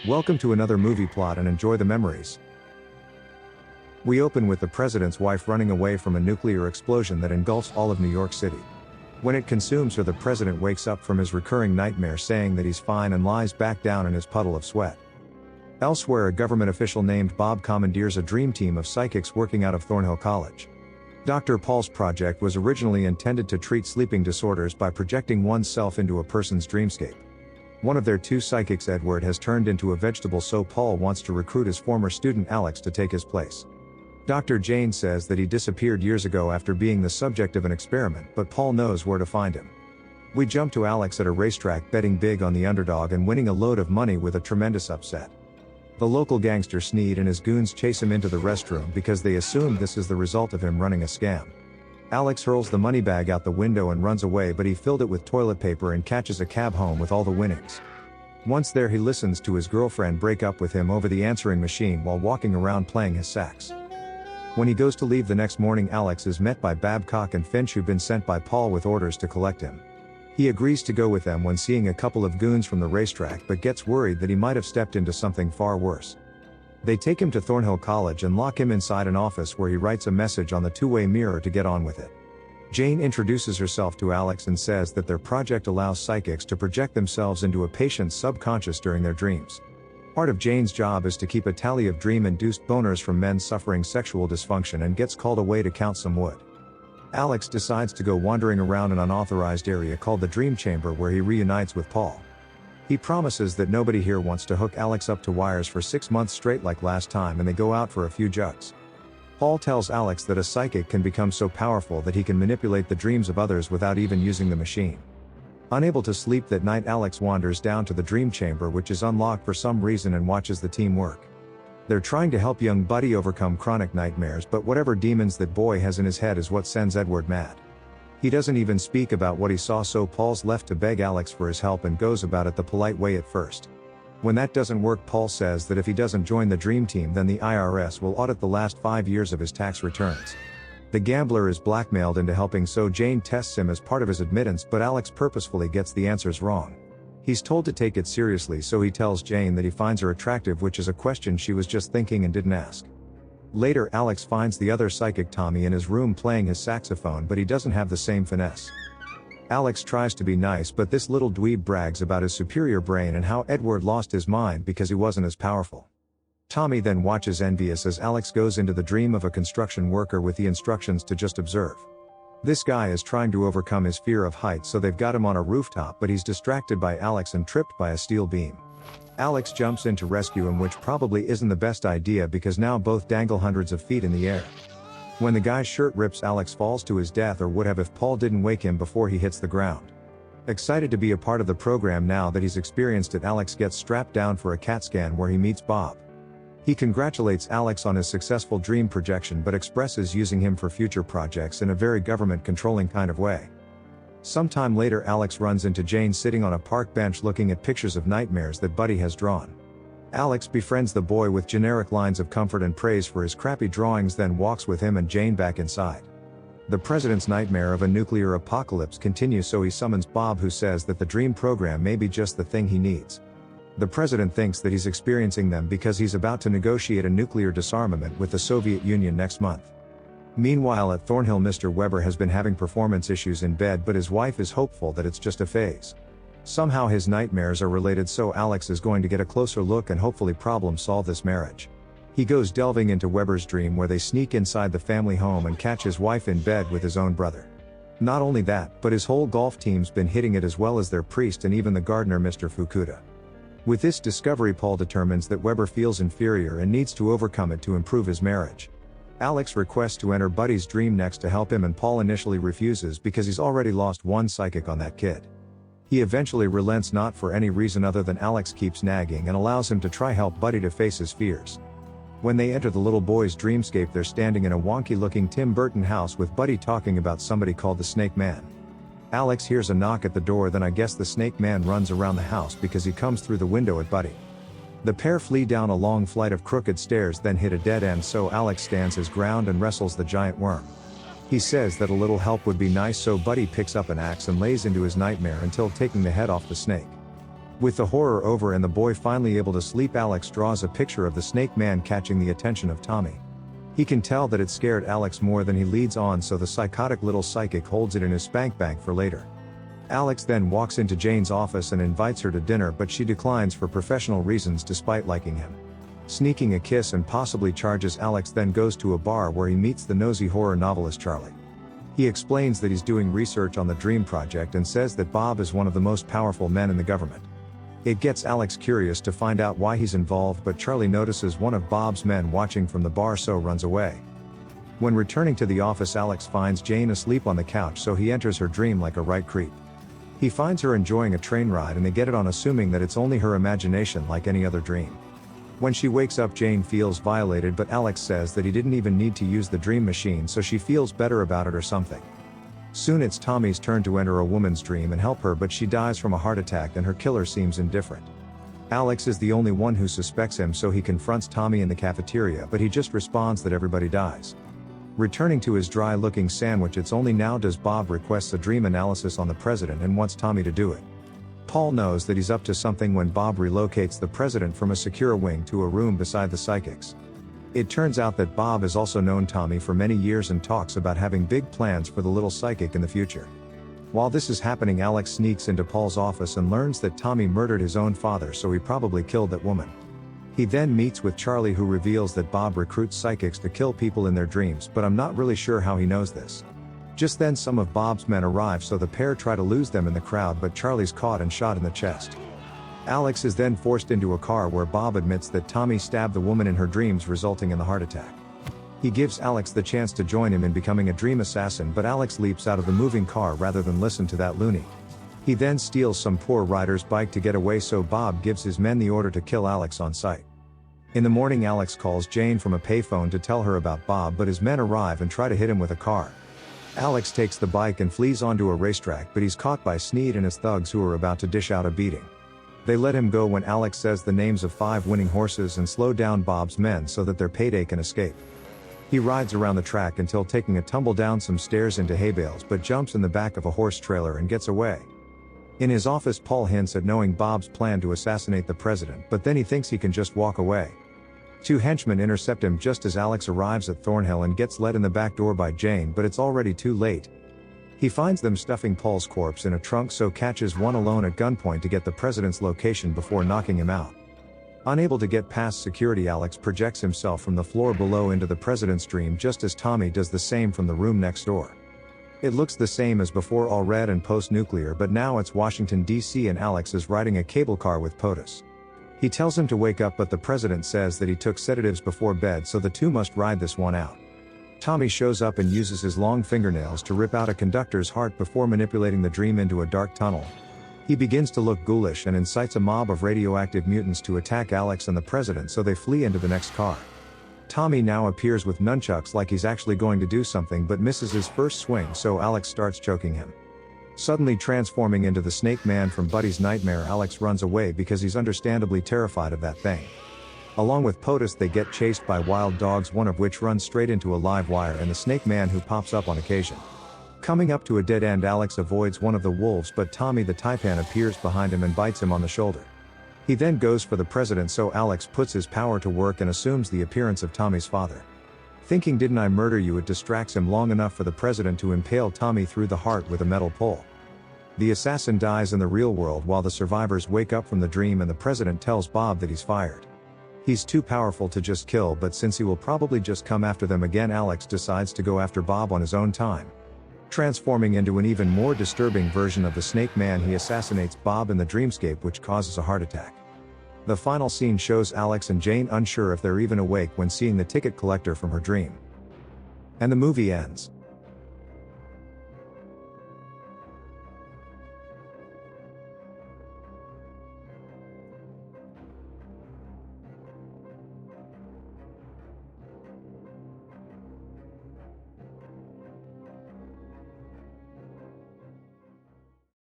Welcome to another movie plot and enjoy the memories. We open with the president's wife running away from a nuclear explosion that engulfs all of New York City. When it consumes her, the president wakes up from his recurring nightmare saying that he's fine and lies back down in his puddle of sweat. Elsewhere, a government official named Bob commandeers a dream team of psychics working out of Thornhill College. Dr. Paul's project was originally intended to treat sleeping disorders by projecting oneself into a person's dreamscape. One of their two psychics, Edward, has turned into a vegetable, so Paul wants to recruit his former student Alex to take his place. Dr. Jane says that he disappeared years ago after being the subject of an experiment, but Paul knows where to find him. We jump to Alex at a racetrack betting big on the underdog and winning a load of money with a tremendous upset. The local gangster Snead and his goons chase him into the restroom because they assume this is the result of him running a scam. Alex hurls the money bag out the window and runs away, but he filled it with toilet paper and catches a cab home with all the winnings. Once there, he listens to his girlfriend break up with him over the answering machine while walking around playing his sax. When he goes to leave the next morning, Alex is met by Babcock and Finch, who've been sent by Paul with orders to collect him. He agrees to go with them when seeing a couple of goons from the racetrack, but gets worried that he might have stepped into something far worse. They take him to Thornhill College and lock him inside an office where he writes a message on the two-way mirror to get on with it. Jane introduces herself to Alex and says that their project allows psychics to project themselves into a patient's subconscious during their dreams. Part of Jane's job is to keep a tally of dream-induced boners from men suffering sexual dysfunction and gets called away to count some wood. Alex decides to go wandering around an unauthorized area called the Dream Chamber, where he reunites with Paul. He promises that nobody here wants to hook Alex up to wires for 6 months straight like last time, and they go out for a few jugs. Paul tells Alex that a psychic can become so powerful that he can manipulate the dreams of others without even using the machine. Unable to sleep that night, Alex wanders down to the Dream Chamber, which is unlocked for some reason, and watches the team work. They're trying to help young Buddy overcome chronic nightmares, but whatever demons that boy has in his head is what sends Edward mad. He doesn't even speak about what he saw, so Paul's left to beg Alex for his help and goes about it the polite way at first. When that doesn't work, Paul says that if he doesn't join the dream team, then the IRS will audit the last 5 years of his tax returns. The gambler is blackmailed into helping, so Jane tests him as part of his admittance, but Alex purposefully gets the answers wrong. He's told to take it seriously, so he tells Jane that he finds her attractive, which is a question she was just thinking and didn't ask. Later, Alex finds the other psychic, Tommy, in his room playing his saxophone, but he doesn't have the same finesse. Alex tries to be nice, but this little dweeb brags about his superior brain and how Edward lost his mind because he wasn't as powerful. Tommy then watches envious as Alex goes into the dream of a construction worker with the instructions to just observe. This guy is trying to overcome his fear of heights, so they've got him on a rooftop, but he's distracted by Alex and tripped by a steel beam. Alex jumps in to rescue him, which probably isn't the best idea because now both dangle hundreds of feet in the air. When the guy's shirt rips, Alex falls to his death, or would have if Paul didn't wake him before he hits the ground. Excited to be a part of the program now that he's experienced it, Alex gets strapped down for a CAT scan where he meets Bob. He congratulates Alex on his successful dream projection, but expresses using him for future projects in a very government-controlling kind of way. Sometime later, Alex runs into Jane sitting on a park bench looking at pictures of nightmares that Buddy has drawn. Alex befriends the boy with generic lines of comfort and praise for his crappy drawings, then walks with him and Jane back inside. The president's nightmare of a nuclear apocalypse continues, so he summons Bob, who says that the dream program may be just the thing he needs. The president thinks that he's experiencing them because he's about to negotiate a nuclear disarmament with the Soviet Union next month. Meanwhile, at Thornhill, Mr. Weber has been having performance issues in bed, but his wife is hopeful that it's just a phase. Somehow his nightmares are related, so Alex is going to get a closer look and hopefully problem solve this marriage. He goes delving into Weber's dream, where they sneak inside the family home and catch his wife in bed with his own brother. Not only that, but his whole golf team's been hitting it, as well as their priest and even the Gardner, Mr. Fukuda. With this discovery, Paul determines that Weber feels inferior and needs to overcome it to improve his marriage. Alex requests to enter Buddy's dream next to help him, and Paul initially refuses because he's already lost one psychic on that kid. He eventually relents, not for any reason other than Alex keeps nagging, and allows him to try help Buddy to face his fears. When they enter the little boy's dreamscape, they're standing in a wonky-looking Tim Burton house with Buddy talking about somebody called the Snake Man. Alex hears a knock at the door, then I guess the Snake Man runs around the house because he comes through the window at Buddy. The pair flee down a long flight of crooked stairs, then hit a dead end, so Alex stands his ground and wrestles the giant worm. He says that a little help would be nice, so Buddy picks up an axe and lays into his nightmare until taking the head off the snake. With the horror over and the boy finally able to sleep, Alex draws a picture of the snake man catching the attention of Tommy. He can tell that it scared Alex more than he leads on, so the psychotic little psychic holds it in his spank bank for later. Alex then walks into Jane's office and invites her to dinner, but she declines for professional reasons despite liking him. Sneaking a kiss and possibly charges, Alex then goes to a bar where he meets the nosy horror novelist Charlie. He explains that he's doing research on the Dream Project and says that Bob is one of the most powerful men in the government. It gets Alex curious to find out why he's involved, but Charlie notices one of Bob's men watching from the bar, so runs away. When returning to the office, Alex finds Jane asleep on the couch, so he enters her dream like a right creep. He finds her enjoying a train ride and they get it on, assuming that it's only her imagination like any other dream. When she wakes up, Jane feels violated, but Alex says that he didn't even need to use the dream machine, so she feels better about it or something. Soon it's Tommy's turn to enter a woman's dream and help her, but she dies from a heart attack and her killer seems indifferent. Alex is the only one who suspects him, so he confronts Tommy in the cafeteria, but he just responds that everybody dies. Returning to his dry-looking sandwich, it's only now does Bob requests a dream analysis on the president and wants Tommy to do it. Paul knows that he's up to something when Bob relocates the president from a secure wing to a room beside the psychics. It turns out that Bob has also known Tommy for many years and talks about having big plans for the little psychic in the future. While this is happening, Alex sneaks into Paul's office and learns that Tommy murdered his own father, so he probably killed that woman. He then meets with Charlie, who reveals that Bob recruits psychics to kill people in their dreams, but I'm not really sure how he knows this. Just then some of Bob's men arrive, so the pair try to lose them in the crowd, but Charlie's caught and shot in the chest. Alex is then forced into a car where Bob admits that Tommy stabbed the woman in her dreams, resulting in the heart attack. He gives Alex the chance to join him in becoming a dream assassin, but Alex leaps out of the moving car rather than listen to that loony. He then steals some poor rider's bike to get away, so Bob gives his men the order to kill Alex on sight. In the morning, Alex calls Jane from a payphone to tell her about Bob, but his men arrive and try to hit him with a car. Alex takes the bike and flees onto a racetrack, but he's caught by Snead and his thugs, who are about to dish out a beating. They let him go when Alex says the names of 5 winning horses and slow down Bob's men so that their payday can escape. He rides around the track until taking a tumble down some stairs into hay bales, but jumps in the back of a horse trailer and gets away. In his office, Paul hints at knowing Bob's plan to assassinate the president, but then he thinks he can just walk away. 2 henchmen intercept him just as Alex arrives at Thornhill and gets led in the back door by Jane, but it's already too late. He finds them stuffing Paul's corpse in a trunk, so catches one alone at gunpoint to get the president's location before knocking him out. Unable to get past security, Alex projects himself from the floor below into the president's dream, just as Tommy does the same from the room next door. It looks the same as before, all red and post-nuclear, but now it's Washington, D.C. and Alex is riding a cable car with POTUS. He tells him to wake up, but the president says that he took sedatives before bed, so the two must ride this one out. Tommy shows up and uses his long fingernails to rip out a conductor's heart before manipulating the dream into a dark tunnel. He begins to look ghoulish and incites a mob of radioactive mutants to attack Alex and the president, so they flee into the next car. Tommy now appears with nunchucks like he's actually going to do something, but misses his first swing, so Alex starts choking him. Suddenly transforming into the Snake Man from Buddy's nightmare, Alex runs away because he's understandably terrified of that thing. Along with POTUS, they get chased by wild dogs, one of which runs straight into a live wire and the Snake Man, who pops up on occasion. Coming up to a dead end, Alex avoids one of the wolves, but Tommy the Taipan appears behind him and bites him on the shoulder. He then goes for the president, so Alex puts his power to work and assumes the appearance of Tommy's father. Thinking "didn't I murder you?" it distracts him long enough for the president to impale Tommy through the heart with a metal pole. The assassin dies in the real world while the survivors wake up from the dream, and the president tells Bob that he's fired. He's too powerful to just kill, but since he will probably just come after them again, Alex decides to go after Bob on his own time. Transforming into an even more disturbing version of the Snake Man, he assassinates Bob in the Dreamscape, which causes a heart attack. The final scene shows Alex and Jane unsure if they're even awake when seeing the ticket collector from her dream. And the movie ends.